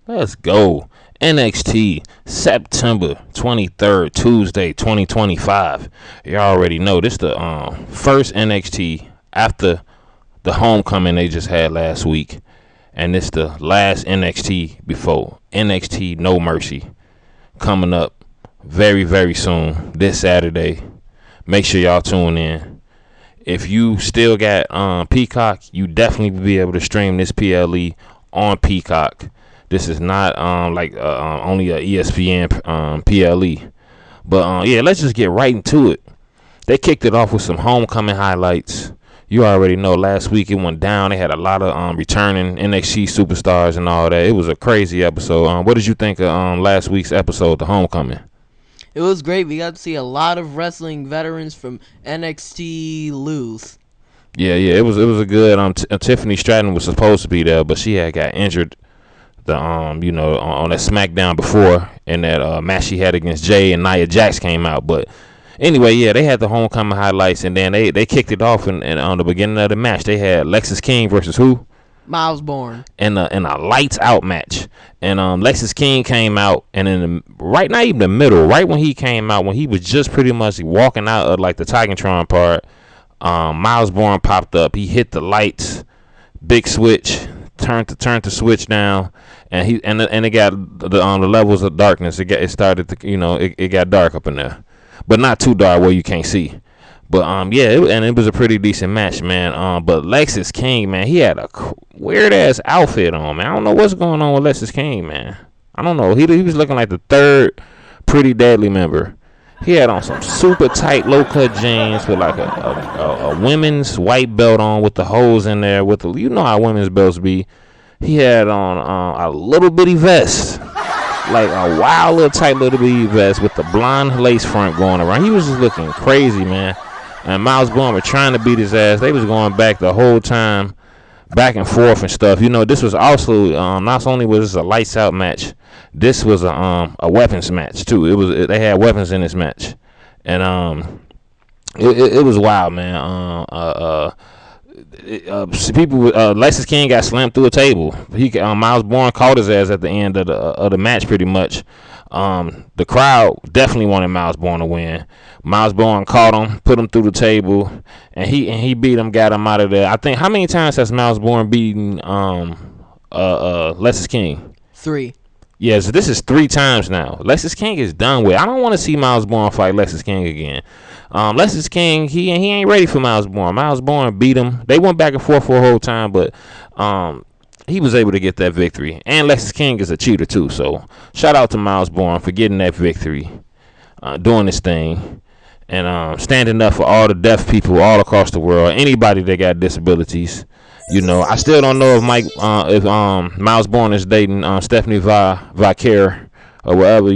Let's go. NXT September 23rd, Tuesday, 2025. You already know this the first NXT after the homecoming they just had last week. And it's the last NXT before NXT No Mercy coming up very, very soon this Saturday. Make sure y'all tune in. If you still got Peacock, you definitely will be able to stream this PLE on Peacock. This is not only a ESPN PLE. But yeah, let's just get right into it. They kicked it off with some homecoming highlights. You already know last week it went down. They had a lot of returning NXT superstars and all that. It was a crazy episode. What did you think of last week's episode, the homecoming? It was great. We got to see a lot of wrestling veterans from NXT lose. Yeah, it was a good. Tiffany Stratton was supposed to be there, but she had got injured. On that SmackDown before, and that match she had against Jay and Nia Jax came out. But anyway, yeah, they had the homecoming highlights, and then they kicked it off, and on the beginning of the match, they had Lexis King versus who? Miles Bourne. In a lights out match. And Lexis King came out, and right not even the middle, right when he came out, when he was just pretty much walking out of like the Titantron part, Miles Bourne popped up. He hit the lights, big switch, turned the switch down, and it got the levels of darkness. It started to it got dark up in there, but not too dark where you can't see. But it was a pretty decent match, man. But Lexis King, man, he had a weird ass outfit on, man. I don't know what's going on with Lexis King, man. I don't know. He was looking like the third Pretty Deadly member. He had on some super tight low cut jeans with like a women's white belt on with the holes in there. With you know how women's belts be. He had on a little bitty vest. Like a wild little tight little bitty vest with the blonde lace front going around. He was just looking crazy, man. And Miles Bourne was trying to beat his ass. They was going back the whole time, back and forth and stuff. This was also not only was this a lights out match, this was a weapons match too. They had weapons in this match, and it was wild, man. Lexis King got slammed through a table. Miles Bourne caught his ass at the end of the match, pretty much. The crowd definitely wanted Miles Bourne to win. Miles Bourne caught him, put him through the table, and he beat him, got him out of there. I think how many times has Miles Bourne beaten Lexis King? 3. Yeah, so this is 3 times now. Lexis King is done with. I don't want to see Miles Bourne fight Lexis King again. Lexis King, he ain't ready for Miles Bourne. Miles Bourne beat him. They went back and forth for a whole time, but he was able to get that victory. And Lexis King is a cheater too, so shout out to Miles Bourne for getting that victory, doing this thing, and standing up for all the deaf people all across the world, anybody that got disabilities. I still don't know if Miles Bourne is dating Stephanie Vicare or whatever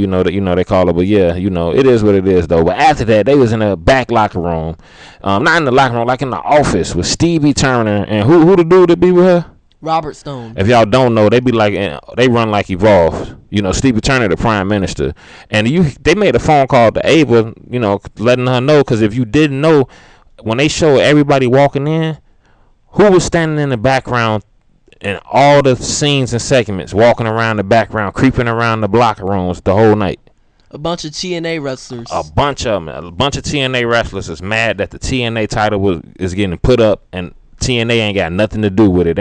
they call her, but yeah, it is what it is though. But after that, they was in a back locker room, not in the locker room, like in the office with Stevie Turner and who the dude that be with her. Robert Stone. If y'all don't know, they run like Evolve. Stevie Turner, the Prime Minister, and they made a phone call to Ava, letting her know, because if you didn't know, when they showed everybody walking in, who was standing in the background in all the scenes and segments, walking around the background, creeping around the locker rooms the whole night? A bunch of TNA wrestlers. A bunch of them. A bunch of TNA wrestlers is mad that the TNA title is getting put up, and TNA ain't got nothing to do with it.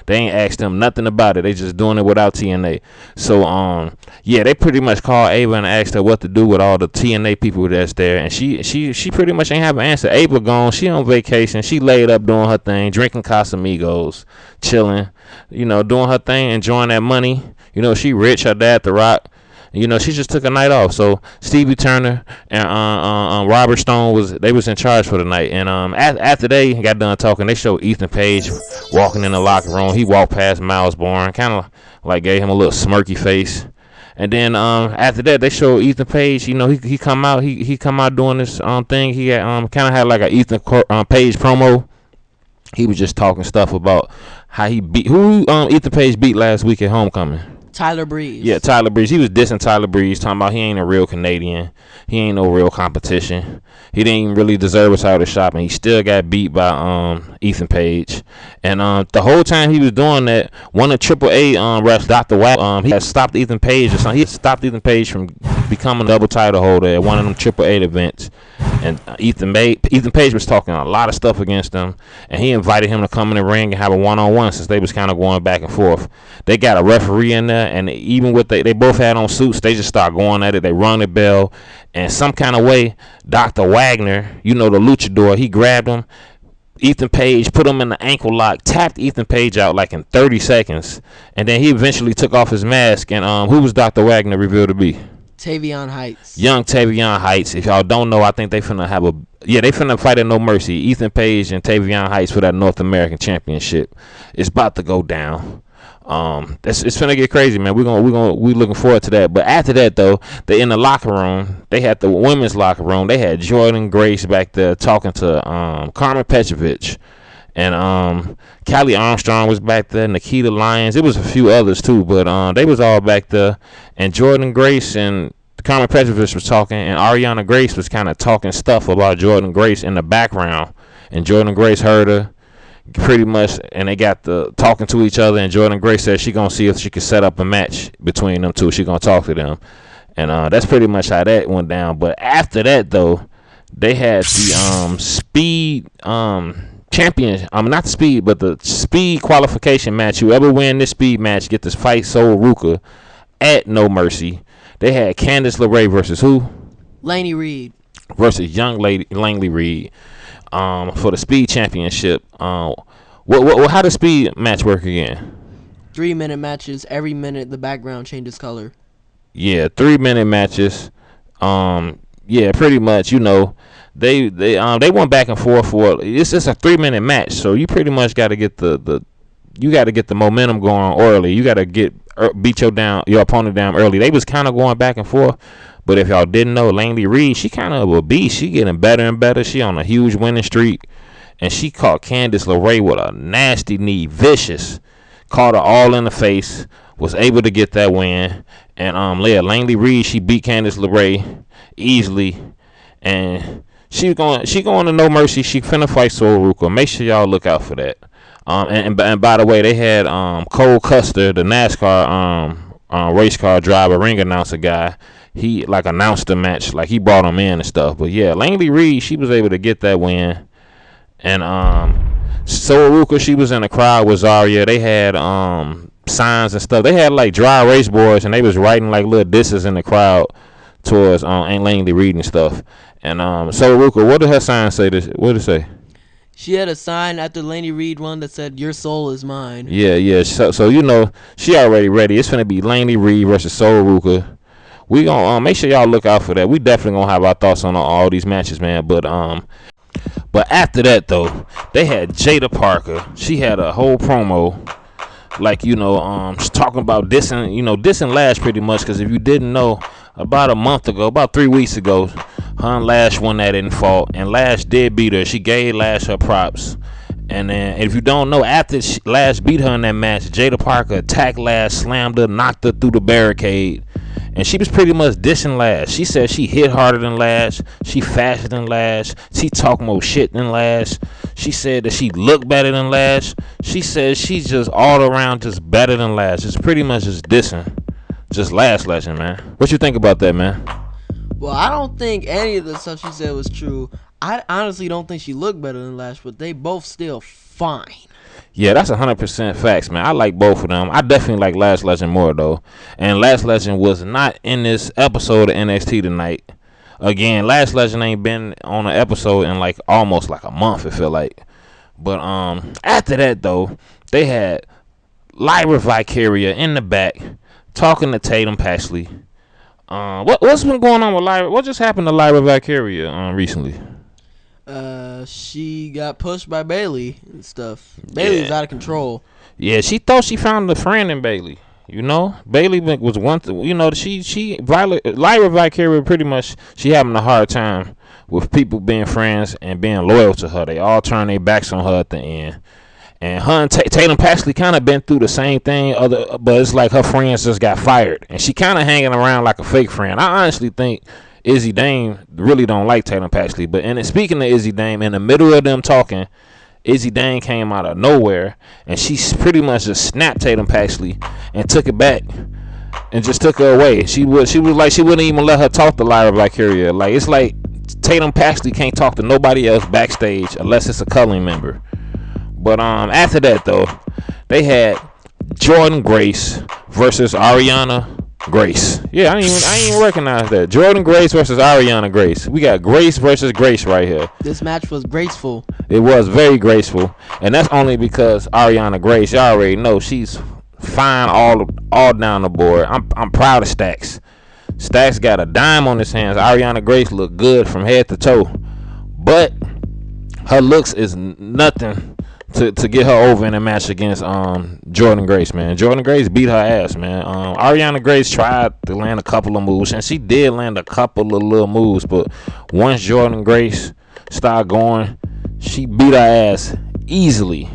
They ain't asked them nothing about it. They just doing it without TNA. So they pretty much called Ava and asked her what to do with all the TNA people that's there, and she pretty much ain't have an answer. Ava gone. She on vacation. She laid up doing her thing, drinking Casamigos, chilling, doing her thing, enjoying that money. She rich. Her dad, The Rock. She just took a night off. So Stevie Turner and Robert Stone was in charge for the night. And after they got done talking, they showed Ethan Page walking in the locker room. He walked past Miles Bourne, kind of like gave him a little smirky face. And then after that, they showed Ethan Page. He come out. He come out doing this thing. He kind of had like a Ethan Page promo. He was just talking stuff about how he beat Ethan Page beat last week at Homecoming. Tyler Breeze. Yeah, Tyler Breeze. He was dissing Tyler Breeze, talking about he ain't a real Canadian. He ain't no real competition. He didn't even really deserve a title shot, and he still got beat by Ethan Page. And the whole time he was doing that, one of Triple A refs, Dr. Wack, he had stopped Ethan Page or something. He had stopped Ethan Page from becoming a double title holder at one of them Triple A events. And Ethan Page was talking a lot of stuff against him, and he invited him to come in the ring and have a one-on-one since they was kind of going back and forth. They got a referee in there, and even with they both had on suits, they just start going at it. They rung the bell, and some kind of way, Dr. Wagner, the luchador, he grabbed him. Ethan Page put him in the ankle lock, tapped Ethan Page out like in 30 seconds, and then he eventually took off his mask. And who was Dr. Wagner revealed to be? Tavion Heights. Young Tavion Heights. If y'all don't know, I think they finna have they finna fight at No Mercy. Ethan Page and Tavion Heights for that North American Championship. It's about to go down. It's finna get crazy, man. We looking forward to that. But after that, though, they in the locker room. They had the women's locker room. They had Jordan Grace back there talking to Carmen Petrovich. And Callie Armstrong was back there, Nikita Lyons. It was a few others too, but they was all back there. And Jordan Grace and Carmen Petrovich was talking, and Ariana Grace was kind of talking stuff about Jordan Grace in the background. And Jordan Grace heard her pretty much, and they got the talking to each other. And Jordan Grace said she gonna see if she could set up a match between them two. She gonna talk to them, and that's pretty much how that went down. But after that, though, they had the speed champion, not the speed, but the speed qualification match. Whoever win this speed match get this fight Sol Ruka at No Mercy. They had Candice LeRae versus who? Laney Reed. Versus young lady Langley Reed for the speed championship. How does speed match work again? 3-minute matches. Every minute the background changes color. Yeah, 3-minute matches. Yeah, pretty much. They went back and forth for it's just a 3-minute match, so you pretty much got to get the momentum going early. You got to beat your opponent down early. They was kind of going back and forth, but if y'all didn't know, Langley Reed, she kind of a beast. She getting better and better. She on a huge winning streak, and she caught Candice LeRae with a nasty knee, vicious. Caught her all in the face. Was able to get that win, and Langley Reed, she beat Candice LeRae easily, and she going to No Mercy. She finna fight Sol Ruka. Make sure y'all look out for that. And by the way, they had Cole Custer, the NASCAR race car driver, ring announcer guy. He announced the match, he brought him in and stuff. But yeah, Langley Reed, she was able to get that win. And Sol Ruka, she was in the crowd with Zarya. They had signs and stuff. They had dry erase boards, and they was writing little disses in the crowd towards Aunt Langley Reed and stuff. And Sol Ruka, what did her sign say? What did it say? She had a sign after Laney Reed one that said, "Your soul is mine." Yeah. So she already ready. It's gonna be Laney Reed versus Sol Ruka. We gonna make sure y'all look out for that. We definitely gonna have our thoughts on all these matches, man. But after that though, they had Jada Parker. She had a whole promo, talking about dissing Lash pretty much. Because if you didn't know, about 3 weeks ago, her and Lash won that in fault, and Lash did beat her. She gave Lash her props. And then, if you don't know, after Lash beat her in that match, Jada Parker attacked Lash, slammed her, knocked her through the barricade, and she was pretty much dissing Lash. She said she hit harder than Lash, she faster than Lash, she talk more shit than Lash. She said that she looked better than Lash. She said she's just all around just better than Lash. It's pretty much just dissing, just lashing, man. What you think about that, man? Well, I don't think any of the stuff she said was true. I honestly don't think she looked better than Lash, but they both still fine. Yeah, that's 100% facts, man. I like both of them. I definitely like Lash Legend more, though. And Lash Legend was not in this episode of NXT tonight. Again, Lash Legend ain't been on an episode in almost a month, it feel like. But after that, though, they had Lyra Vicaria in the back talking to Tatum Paxley. What's been going on with Lyra? What just happened to Lyra Vicaria recently? She got pushed by Bayley and stuff. Bayley's out of control. Yeah, she thought she found a friend in Bayley. Bayley was Lyra Vicaria pretty much, she having a hard time with people being friends and being loyal to her. They all turn their backs on her at the end. And her and Tatum Paxley kind of been through the same thing, but it's like her friends just got fired, and she kind of hanging around like a fake friend. I honestly think Izzy Dame really don't like Tatum Paxley. But speaking of Izzy Dame, in the middle of them talking, Izzy Dame came out of nowhere, and she pretty much just snapped Tatum Paxley and took it back and just took her away. She was like she wouldn't even let her talk to Lyra Valkyria. Like it's like Tatum Paxley can't talk to nobody else backstage unless it's a Culling member. But after that though, they had Jordan Grace versus Ariana Grace. Yeah, I didn't even recognize that. Jordan Grace versus Ariana Grace. We got Grace versus Grace right here. This match was graceful. It was very graceful, and that's only because Ariana Grace. Y'all already know she's fine all down the board. I'm proud of Stacks. Stacks got a dime on his hands. Ariana Grace looked good from head to toe, but her looks is nothing to get her over in a match against Jordan Grace, man. Jordan Grace beat her ass, man. Ariana Grace tried to land a couple of moves, and she did land a couple of little moves, but once Jordan Grace started going, she beat her ass easily.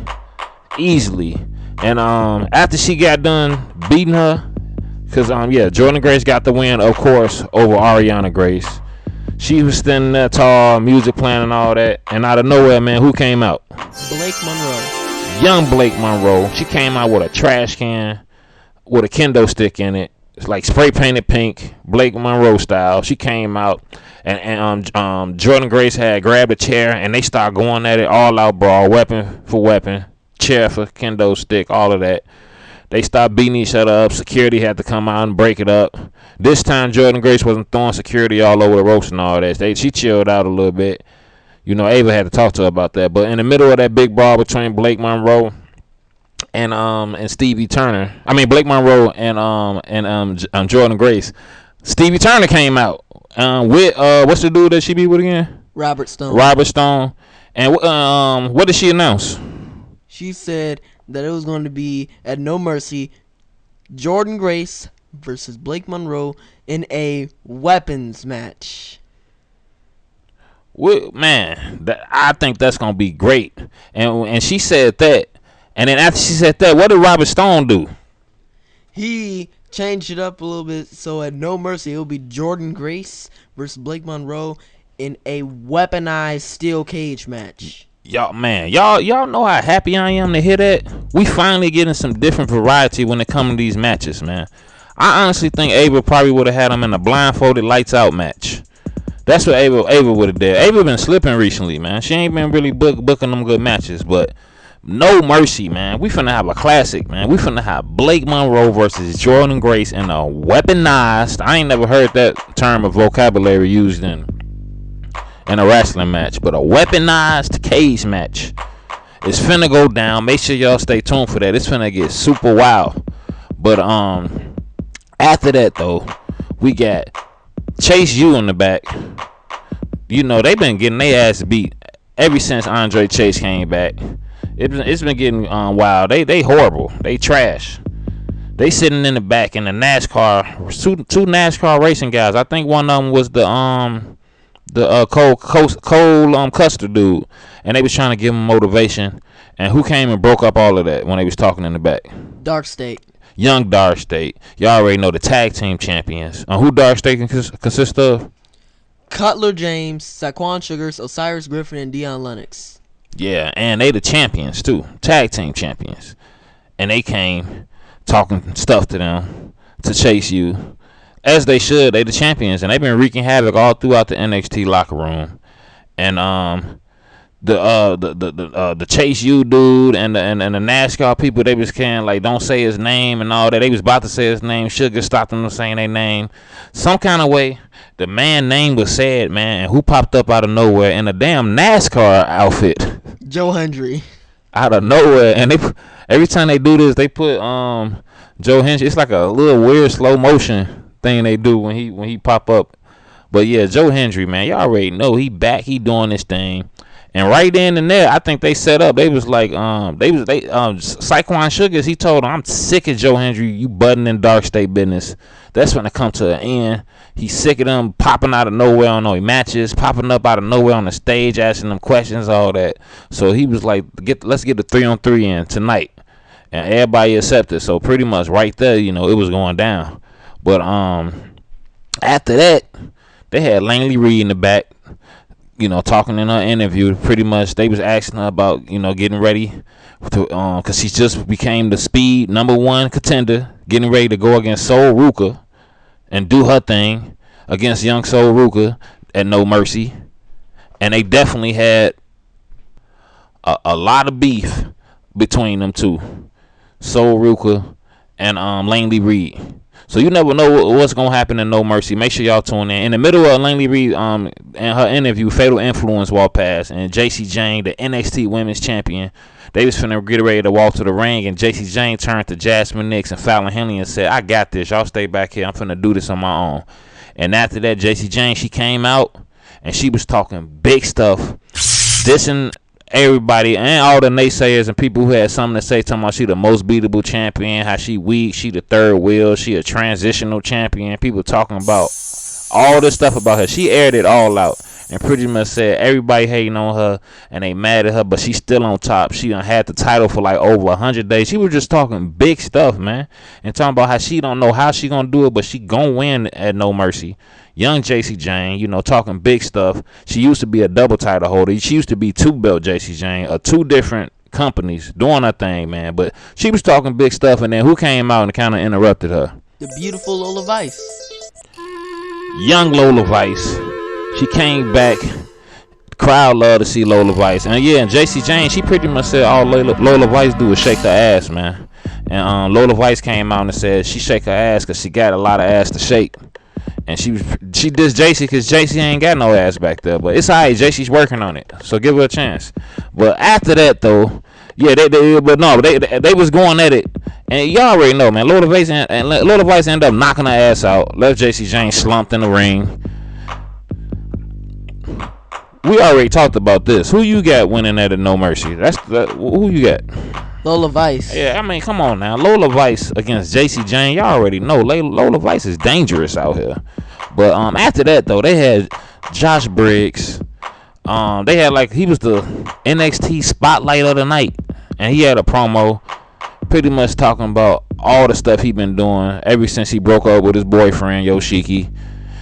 And after she got done beating her, because Jordan Grace got the win, of course, over Ariana Grace. She was standing there tall, music playing and all that. And out of nowhere, man, who came out? Blake Monroe. Young Blake Monroe. She came out with a trash can with a kendo stick in it. It's like spray painted pink, Blake Monroe style. She came out, and Jordan Grace had grabbed a chair, and they started going at it, all out brawl, weapon for weapon, chair for kendo stick, all of that. They stopped beating each other up. Security had to come out and break it up. This time, Jordan Grace wasn't throwing security all over the ropes and all that. She chilled out a little bit. You know, Ava had to talk to her about that. But in the middle of that big brawl between Blake Monroe and Stevie Turner, I mean Blake Monroe and Jordan Grace, Stevie Turner came out with what's the dude that she be with again? Robert Stone. And what did she announce? She said that it was going to be at No Mercy, Jordan Grace versus Blake Monroe in a weapons match. Well, man, I think that's going to be great. And she said that. And then after she said that, what did Robert Stone do? He changed it up a little bit. So at No Mercy, it'll be Jordan Grace versus Blake Monroe in a weaponized steel cage match. Y'all know how happy I am to hear that. We finally getting some different variety when it comes to these matches, man. I honestly think Ava probably would have had them in a blindfolded lights out match. That's what Ava would have did. Ava been slipping recently, man. She ain't been really booking them good matches, but No Mercy, man. We finna have a classic, man. We finna have Blake Monroe versus Jordan Grace in a weaponized. I ain't never heard that term of vocabulary used in a wrestling match, but a weaponized cage match. It's finna go down. Make sure y'all stay tuned for that. It's finna get super wild. But after that though, we got Chase U in the back. You know, they've been getting their ass beat ever since Andre Chase came back. It's been getting wild. They horrible. They trash. They sitting in the back in the NASCAR. Two NASCAR racing guys. I think one of them was the Cole Custer dude, and they was trying to give him motivation. And who came and broke up all of that when they was talking in the back? Dark State. Young Dark State. Y'all already know the tag team champions. Who Dark State consists of? Cutler James, Saquon Sugars, Osiris Griffin, and Deion Lennox. Yeah, and they the champions too, tag team champions. And they came talking stuff to them to Chase U. As they should. They the champions, and they've been wreaking havoc all throughout the NXT locker room. And the Chase U dude and the NASCAR people, they was kind of like, don't say his name and all that. They was about to say his name. Sugar stopped them from saying their name. Some kind of way, the man name was said, man, and who popped up out of nowhere in a damn NASCAR outfit? Joe Hendry. Out of nowhere, and every time they do this, they put Joe Hendry. It's like a little weird slow motion thing they do when he pop up. But yeah, Joe Hendry, man, y'all already know he back. He doing this thing. And right then and there, I think they set up. They was like, Saquon Sugars. He told him, "I'm sick of Joe Hendry. You butting in Dark State business. That's when it come to an end. He's sick of them popping out of nowhere on no matches, popping up out of nowhere on the stage, asking them questions, all that. So he was like, let's get the 3-on-3 in tonight, and everybody accepted. So pretty much right there, it was going down. But after that, they had Langley Reed in the back. Talking in her interview, pretty much they was asking her about, getting ready to, cause she just became the speed #1 contender, getting ready to go against Sol Ruka and do her thing against young Sol Ruka at No Mercy. And they definitely had a lot of beef between them two, Sol Ruka and Langley Reed. So you never know what's gonna happen in No Mercy. Make sure y'all tune in. In the middle of Langley Reed and her interview, Fatal Influence walked past, and JC Jane, the NXT Women's Champion, they was finna get ready to walk to the ring, and JC Jane turned to Jasmine Nix and Fallon Henley and said, "I got this. Y'all stay back here. I'm finna do this on my own." And after that, JC Jane, she came out and she was talking big stuff, dissing everybody and all the naysayers and people who had something to say, talking about she the most beatable champion, how she weak, she the third wheel, she a transitional champion. People talking about all this stuff about her. She aired it all out and pretty much said everybody hating on her and they mad at her, but she's still on top. She done had the title for like over 100 days. She was just talking big stuff, man, and talking about how she don't know how she gonna do it, but she gonna win at No Mercy. Young JC Jane, talking big stuff. She used to be a double title holder. She used to be 2-belt JC Jane, two different companies doing her thing, man. But she was talking big stuff, and then who came out and kind of interrupted her? The beautiful Lola Vice. Young Lola Vice. She came back. The crowd loved to see Lola Vice. And JC Jane, she pretty much said all Lola Vice do is shake her ass, man. And Lola Vice came out and said she shake her ass because she got a lot of ass to shake. And she dissed JC because JC ain't got no ass back there. But it's alright, JC's working on it. So give her a chance. But after that though, they was going at it. And y'all already know, man, Lola Vice ended up knocking her ass out. Left JC Jane slumped in the ring. We already talked about this. Who you got winning at a No Mercy? Who you got? Lola Vice. Yeah, I mean, come on now. Lola Vice against JC Jane. Y'all already know Lola Vice is dangerous out here. But after that, though, they had Josh Briggs. They had he was the NXT Spotlight of the night. And he had a promo pretty much talking about all the stuff he been doing ever since he broke up with his boyfriend, Yoshiki.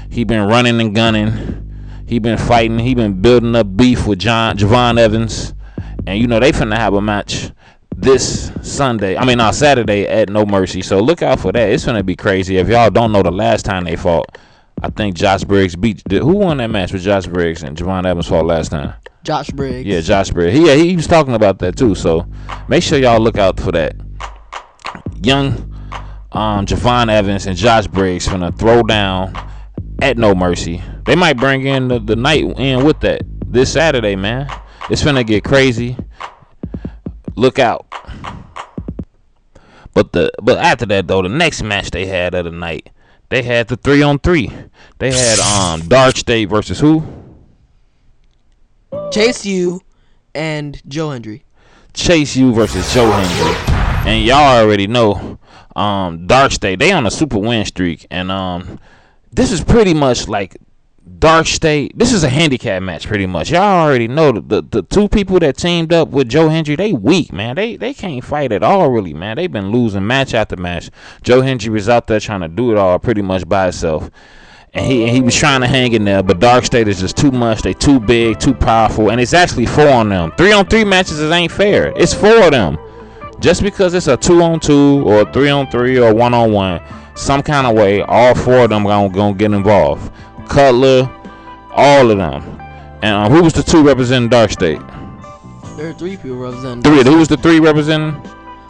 He been running and gunning. He been fighting. He been building up beef with Javon Evans. And, they finna have a match this Saturday at No Mercy. So look out for that. It's gonna be crazy. If y'all don't know, the last time they fought, I think Josh Briggs who won that match with Josh Briggs and Javon Evans fought last time? Josh Briggs. Yeah, Josh Briggs. He was talking about that too. So make sure y'all look out for that. Young Javon Evans and Josh Briggs finna throw down at No Mercy. They might bring in the night in with that this Saturday, man. It's finna get crazy. Look out. But after that though, the next match they had of the night, they had the 3-on-3. They had Dark State versus who? Chase U and Joe Hendry. Chase U versus Joe Hendry. And y'all already know Dark State, they on a super win streak. And this is pretty much like Dark State. This is a handicap match pretty much. Y'all already know the two people that teamed up with Joe Hendry, they weak, man. They can't fight at all, really, man. They've been losing match after match. Joe Hendry was out there trying to do it all pretty much by himself. And he was trying to hang in there, but Dark State is just too much. They too big, too powerful, and it's actually 4 on them. 3-on-3 matches ain't fair. It's 4 of them. Just because it's a 2-on-2 or a 3-on-3 or 1-on-1, some kind of way, all 4 of them gonna get involved. Cutler, all of them. And who was the 2 representing Dark State? There are 3 people representing. 3. Who was the 3 representing?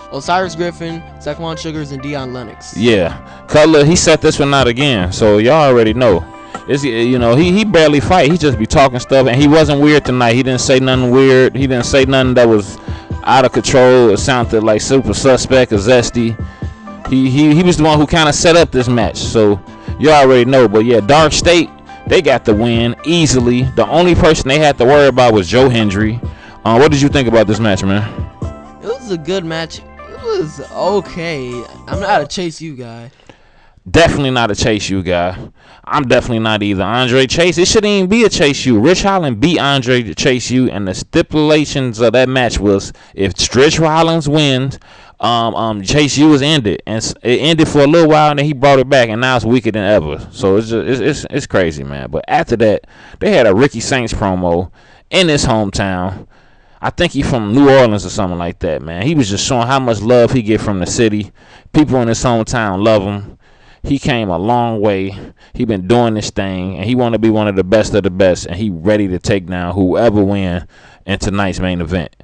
Osiris Griffin, Saquon Sugars, and Dion Lennox. Yeah, Cutler, he set this one out again, so y'all already know. It's, he barely fight. He just be talking stuff, and he wasn't weird tonight. He didn't say nothing weird. He didn't say nothing that was out of control or sounded like super suspect or zesty. He was the one who kind of set up this match, so you already know. But yeah, Dark State They got the win easily. The only person they had to worry about was Joe Hendry. What did you think about this match, man? It was a good match. It was okay. I'm not a Chase U guy. Definitely not a Chase U guy. I'm definitely not either. Andre Chase, it shouldn't even be a Chase U. Rich Holland beat Andre Chase U, and the stipulations of that match was if Rich Rollins wins, Chase U was ended, and it ended for a little while, and then he brought it back, and now it's weaker than ever. So it's crazy, man. But after that, they had a Ricky Saints promo in his hometown. I think he's from New Orleans or something like that, man. He was just showing how much love he get from the city. People in his hometown love him. He came a long way. He been doing this thing, and he want to be one of the best, and he ready to take down whoever win in tonight's main event.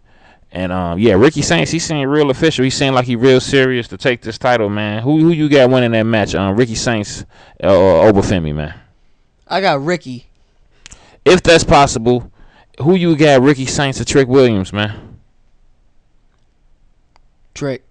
And yeah, Ricky Saints, he seemed real official. He seemed like he real serious to take this title, man. Who you got winning that match? Ricky Saints or Obafemi, man? I got Ricky. If that's possible, who you got, Ricky Saints or Trick Williams, man? Trick.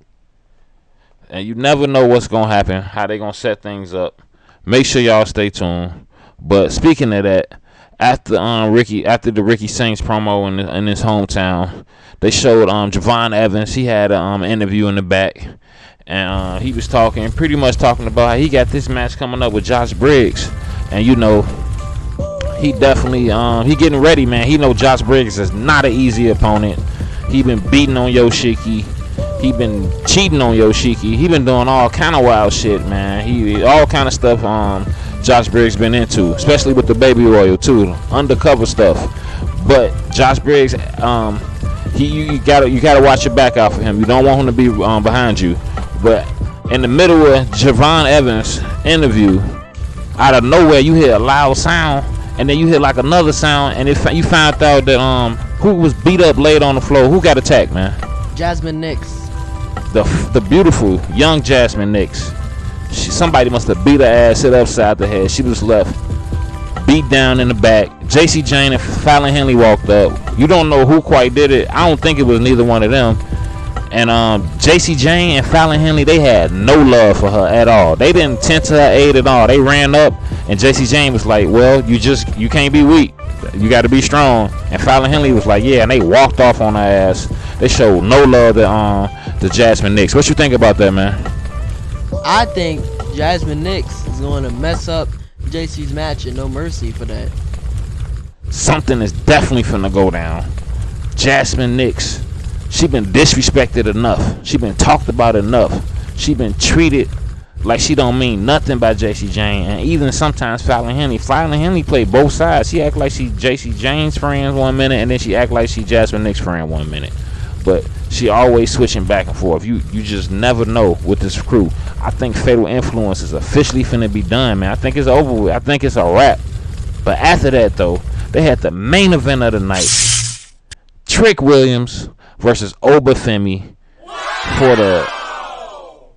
And you never know what's going to happen, how they going to set things up. Make sure y'all stay tuned. But speaking of that, after the Ricky Saints promo in his hometown, they showed Javon Evans. He had an interview in the back. And he was pretty much talking about how he got this match coming up with Josh Briggs. And, you know, he definitely, he getting ready, man. He know Josh Briggs is not an easy opponent. He been beating on Yoshiki. He been cheating on Yoshiki. He been doing all kind of wild shit, man. All kind of stuff Josh Briggs been into, especially with the baby oil too, undercover stuff. But Josh Briggs, you gotta watch your back out for him. You don't want him to be behind you. But in the middle of Javon Evans' interview, out of nowhere you hear a loud sound, and then you hear like another sound, and you found out that who was beat up, laid on the floor. Who got attacked, man? Jasmine Nix. The beautiful young Jasmine Nix. Somebody must have beat her ass, hit upside the head. She was left beat down in the back. JC Jane and Fallon Henley walked up. You don't know who quite did it. I don't think it was neither one of them. And JC Jane and Fallon Henley, they had no love for her at all. They didn't tend to her aid at all. They ran up, and JC Jane was like, well, you can't be weak. You got to be strong. And Fallon Henley was like, yeah, and they walked off on her ass. They showed no love to Jasmine Nix. What you think about that, man? I think Jasmine Nix is going to mess up JC's match and no mercy for that. Something is definitely finna go down. Jasmine Nix, she been disrespected enough. She been talked about enough. She been treated like she don't mean nothing by JC Jane. And even sometimes Fallon Henley played both sides. She act like she JC Jane's friend 1 minute, and then she act like she Jasmine Nix's friend 1 minute. But she always switching back and forth. You just never know with this crew. I think Fatal Influence is officially finna be done, man. I think it's over with. I think it's a wrap. But after that, though, they had the main event of the night. Trick Williams versus Obafemi for the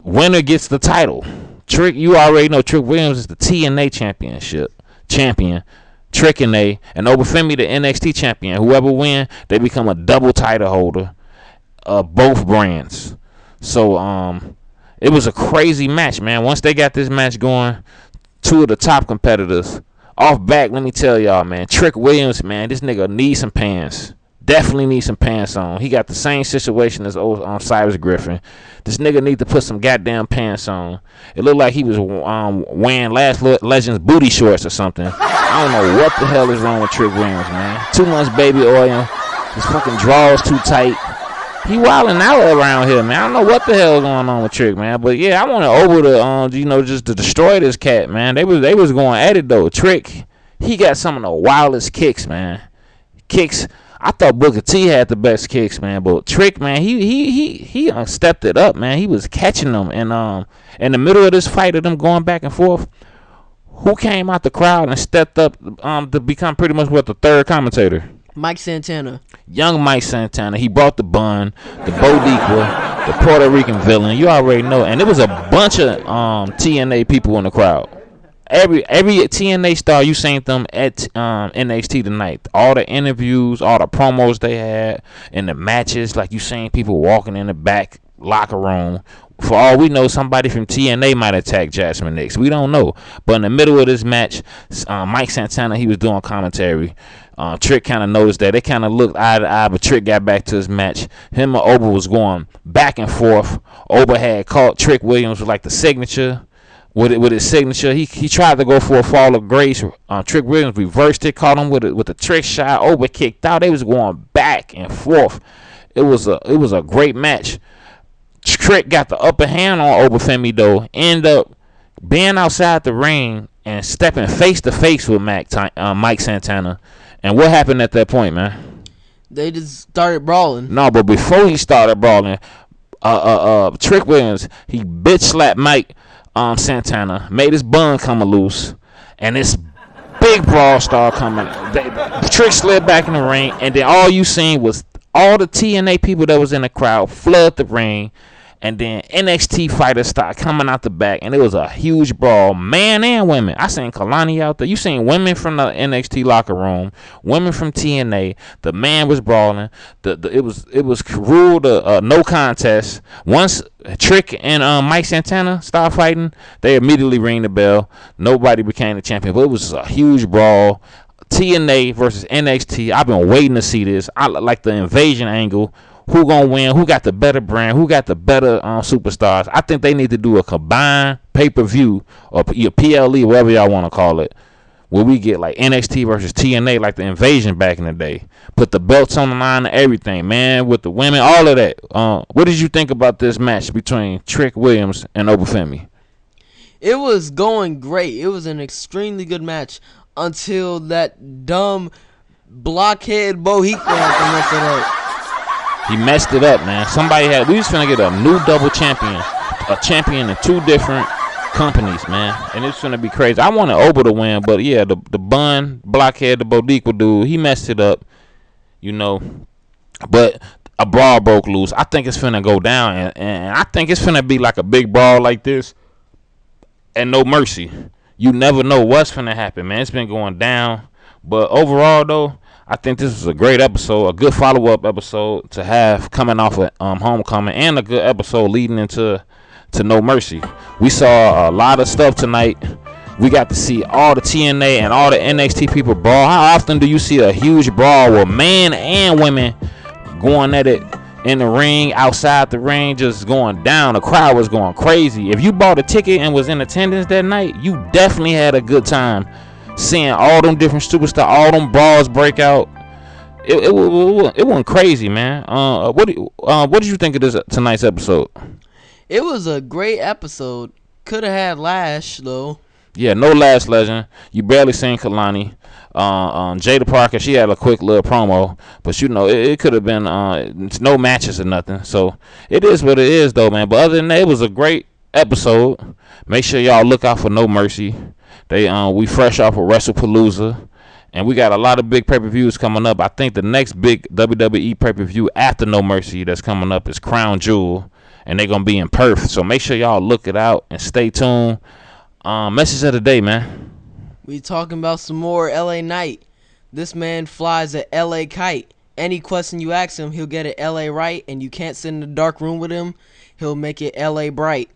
winner gets the title. Trick, you already know Trick Williams is the TNA champion. Trick and Obafemi the NXT champion. Whoever win, they become a double title holder of both brands. So it was a crazy match, man. Once they got this match going, two of the top competitors off back, let me tell y'all, man, Trick Williams, man, this nigga needs some pants. Definitely needs some pants on. He got the same situation as Cyrus Griffin. This nigga need to put some goddamn pants on. It looked like he was wearing Last Legend's booty shorts or something. I don't know what the hell is wrong with Trick Williams, man. 2 months baby oil. His fucking drawers too tight. He wilding out around here, man. I don't know what the hell is going on with Trick, man. But yeah, I wanted over to just to destroy this cat, man. They was going at it though. Trick, he got some of the wildest kicks, man. Kicks. I thought Booker T had the best kicks, man. But Trick, man, he stepped it up, man. He was catching them, and in the middle of this fight of them going back and forth, who came out the crowd and stepped up to become pretty much the third commentator? Mike Santana. Young Mike Santana. He brought the bun, the Bodiqua, the Puerto Rican villain. You already know. And there was a bunch of TNA people in the crowd. Every TNA star, you seen them at NXT tonight. All the interviews, all the promos they had, and the matches. Like you seen people walking in the back locker room. For all we know, somebody from TNA might attack Jasmine Nix. We don't know. But in the middle of this match, Mike Santana, he was doing commentary. Trick kind of noticed that. They kind of looked eye to eye, but Trick got back to his match. Him and Oba was going back and forth. Oba had caught Trick Williams with like the signature. With his signature, he tried to go for a fall of grace. Trick Williams reversed it, caught him with a trick shot. Oba kicked out. They was going back and forth. It was a great match. Trick got the upper hand on Obafemi though. End up being outside the ring and stepping face to face with Mike Santana. And what happened at that point, man? They just started brawling. No, but before he started brawling, Trick Williams, he bitch slapped Mike Santana, made his bun come loose, and this big brawl started coming. Trick slid back in the ring, and then all you seen was all the TNA people that was in the crowd flood the ring. And then NXT fighters started coming out the back, and it was a huge brawl, man and women. I seen Kalani out there. You seen women from the NXT locker room, women from TNA. The man was brawling. It was ruled no contest. Once Trick and Mike Santana started fighting, they immediately rang the bell. Nobody became the champion, but it was a huge brawl. TNA versus NXT. I've been waiting to see this. I like the invasion angle. Who gonna win? Who got the better brand? Who got the better superstars? I think they need to do a combined pay-per-view or your PLE, whatever y'all want to call it, where we get like NXT versus TNA, like the invasion back in the day. Put the belts on the line and everything, man, with the women, all of that. What did you think about this match between Trick Williams and Obafemi? It was going great. It was an extremely good match until that dumb blockhead Bohica messed it up. He messed it up, man. We was finna get a new double champion. A champion in two different companies, man. And it's finna be crazy. I wanted Oba to win, but yeah, the bun, blockhead, the Bodiqua dude, he messed it up. You know. But a brawl broke loose. I think it's finna go down. And I think it's finna be like a big brawl like this. And no mercy. You never know what's finna happen, man. It's been going down. But overall, though, I think this was a great episode, a good follow-up episode to have coming off of Homecoming, and a good episode leading into No Mercy. We saw a lot of stuff tonight. We got to see all the TNA and all the NXT people brawl. How often do you see a huge brawl where men and women going at it in the ring, outside the ring, just going down? The crowd was going crazy. If you bought a ticket and was in attendance that night, you definitely had a good time. Seeing all them different superstars, all them brawls break out, it went crazy, man. What did you think of this tonight's episode? It was a great episode. Could have had Lash though. Yeah, no Lash Legend. You barely seen Kalani. Jada Parker, she had a quick little promo, but you know it could have been no matches or nothing. So it is what it is, though, man. But other than that, it was a great episode. Make sure y'all look out for No Mercy. We fresh off of WrestlePalooza, and we got a lot of big pay-per-views coming up. I think the next big WWE pay-per-view after No Mercy that's coming up is Crown Jewel, and they're gonna be in Perth. So make sure y'all look it out and stay tuned. Message of the day, man. We talking about some more LA Knight. This man flies a LA kite. Any question you ask him, he'll get it LA right, and you can't sit in the dark room with him. He'll make it LA bright.